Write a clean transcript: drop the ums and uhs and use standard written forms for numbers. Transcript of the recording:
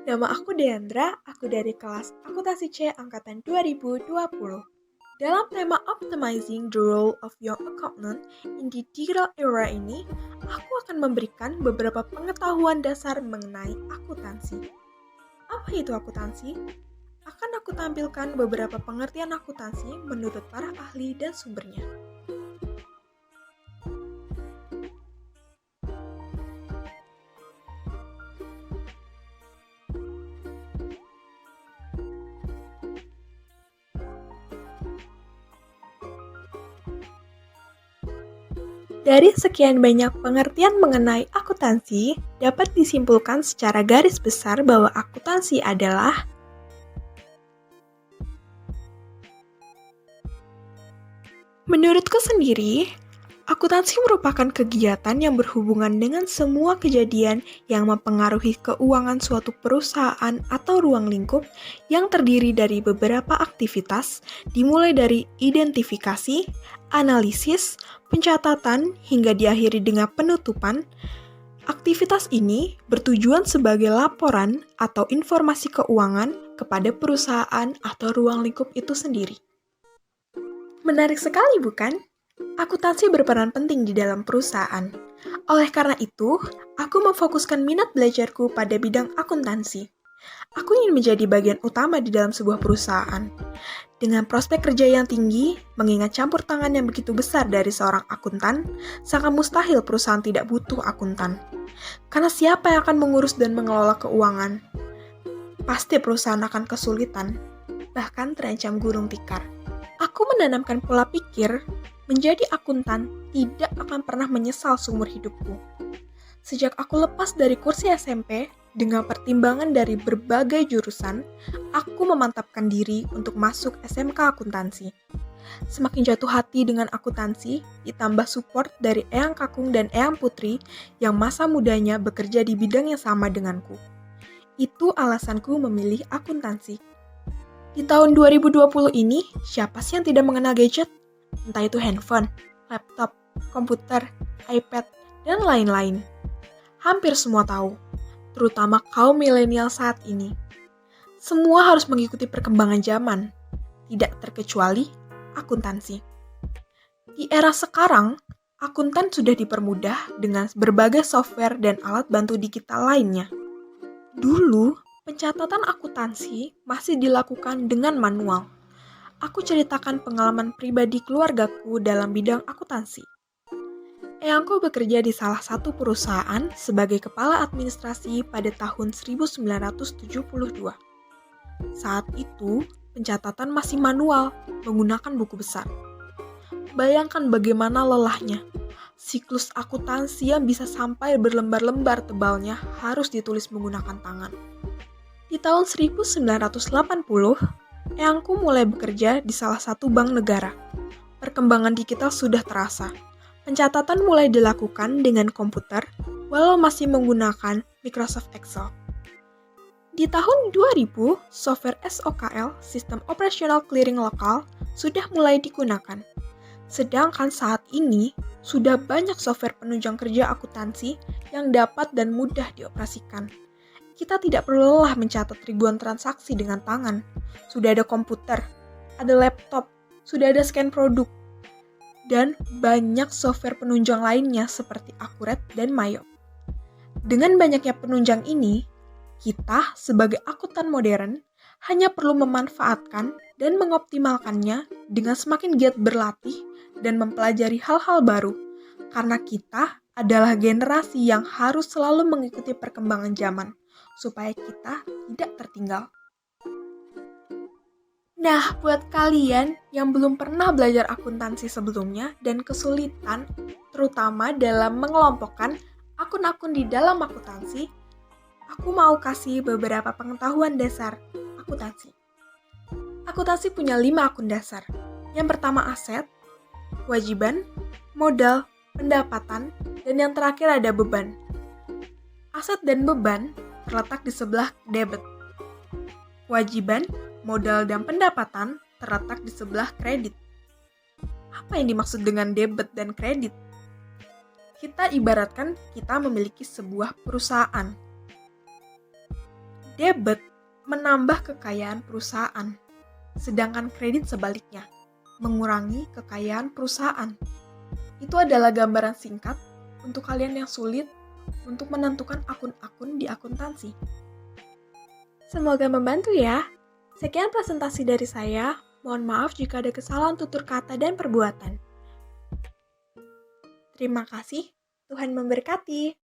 Nama aku Deandra, aku dari kelas Akuntansi C angkatan 2020. Dalam tema Optimizing the Role of Young Accountant in the Digital Era ini, aku akan memberikan beberapa pengetahuan dasar mengenai akuntansi. Apa itu akuntansi? Akan aku tampilkan beberapa pengertian akuntansi menurut para ahli dan sumbernya. Dari sekian banyak pengertian mengenai akuntansi, dapat disimpulkan secara garis besar bahwa akuntansi adalah menurutku sendiri, akuntansi merupakan kegiatan yang berhubungan dengan semua kejadian yang mempengaruhi keuangan suatu perusahaan atau ruang lingkup yang terdiri dari beberapa aktivitas, dimulai dari identifikasi, analisis, pencatatan, hingga diakhiri dengan penutupan. Aktivitas ini bertujuan sebagai laporan atau informasi keuangan kepada perusahaan atau ruang lingkup itu sendiri. Menarik sekali, bukan? Akuntansi berperan penting di dalam perusahaan. Oleh karena itu, aku memfokuskan minat belajarku pada bidang akuntansi. Aku ingin menjadi bagian utama di dalam sebuah perusahaan. Dengan prospek kerja yang tinggi, mengingat campur tangan yang begitu besar dari seorang akuntan, sangat mustahil perusahaan tidak butuh akuntan. Karena siapa yang akan mengurus dan mengelola keuangan? Pasti perusahaan akan kesulitan, bahkan terancam gulung tikar. Aku menanamkan pola pikir, menjadi akuntan tidak akan pernah menyesal seumur hidupku. Sejak aku lepas dari kursi SMP, dengan pertimbangan dari berbagai jurusan, aku memantapkan diri untuk masuk SMK Akuntansi. Semakin jatuh hati dengan akuntansi, ditambah support dari Eyang Kakung dan Eyang Putri yang masa mudanya bekerja di bidang yang sama denganku. Itu alasanku memilih akuntansi. Di tahun 2020 ini, siapa sih yang tidak mengenal gadget? Entah itu handphone, laptop, komputer, iPad, dan lain-lain. Hampir semua tahu, terutama kaum milenial saat ini. Semua harus mengikuti perkembangan zaman, tidak terkecuali akuntansi. Di era sekarang, akuntan sudah dipermudah dengan berbagai software dan alat bantu digital lainnya. Dulu, pencatatan akuntansi masih dilakukan dengan manual. Aku ceritakan pengalaman pribadi keluargaku dalam bidang akuntansi. Eyangku bekerja di salah satu perusahaan sebagai kepala administrasi pada tahun 1972. Saat itu, pencatatan masih manual, menggunakan buku besar. Bayangkan bagaimana lelahnya. Siklus akuntansi yang bisa sampai berlembar-lembar tebalnya harus ditulis menggunakan tangan. Di tahun 1980, Eyangku mulai bekerja di salah satu bank negara. Perkembangan digital sudah terasa. Pencatatan mulai dilakukan dengan komputer, walau masih menggunakan Microsoft Excel. Di tahun 2000, software SOKL, Sistem Operasional Clearing Lokal, sudah mulai digunakan. Sedangkan saat ini, sudah banyak software penunjang kerja akuntansi yang dapat dan mudah dioperasikan. Kita tidak perlu lelah mencatat ribuan transaksi dengan tangan. Sudah ada komputer, ada laptop, sudah ada scan produk, dan banyak software penunjang lainnya seperti Accurate dan Mayo. Dengan banyaknya penunjang ini, kita sebagai akuntan modern hanya perlu memanfaatkan dan mengoptimalkannya dengan semakin giat berlatih dan mempelajari hal-hal baru, karena kita adalah generasi yang harus selalu mengikuti perkembangan zaman, supaya kita tidak tertinggal. Nah, buat kalian yang belum pernah belajar akuntansi sebelumnya dan kesulitan, terutama dalam mengelompokkan akun-akun di dalam akuntansi, aku mau kasih beberapa pengetahuan dasar akuntansi. Akuntansi punya 5 akun dasar. Yang pertama aset, kewajiban, modal, pendapatan, dan yang terakhir ada beban. Aset dan beban terletak di sebelah debit. Kewajiban, modal, dan pendapatan terletak di sebelah kredit. Apa yang dimaksud dengan debit dan kredit? Kita ibaratkan kita memiliki sebuah perusahaan. Debit menambah kekayaan perusahaan, sedangkan kredit sebaliknya, mengurangi kekayaan perusahaan. Itu adalah gambaran singkat untuk kalian yang sulit untuk menentukan akun-akun di akuntansi. Semoga membantu ya. Sekian presentasi dari saya. Mohon maaf jika ada kesalahan tutur kata dan perbuatan. Terima kasih. Tuhan memberkati.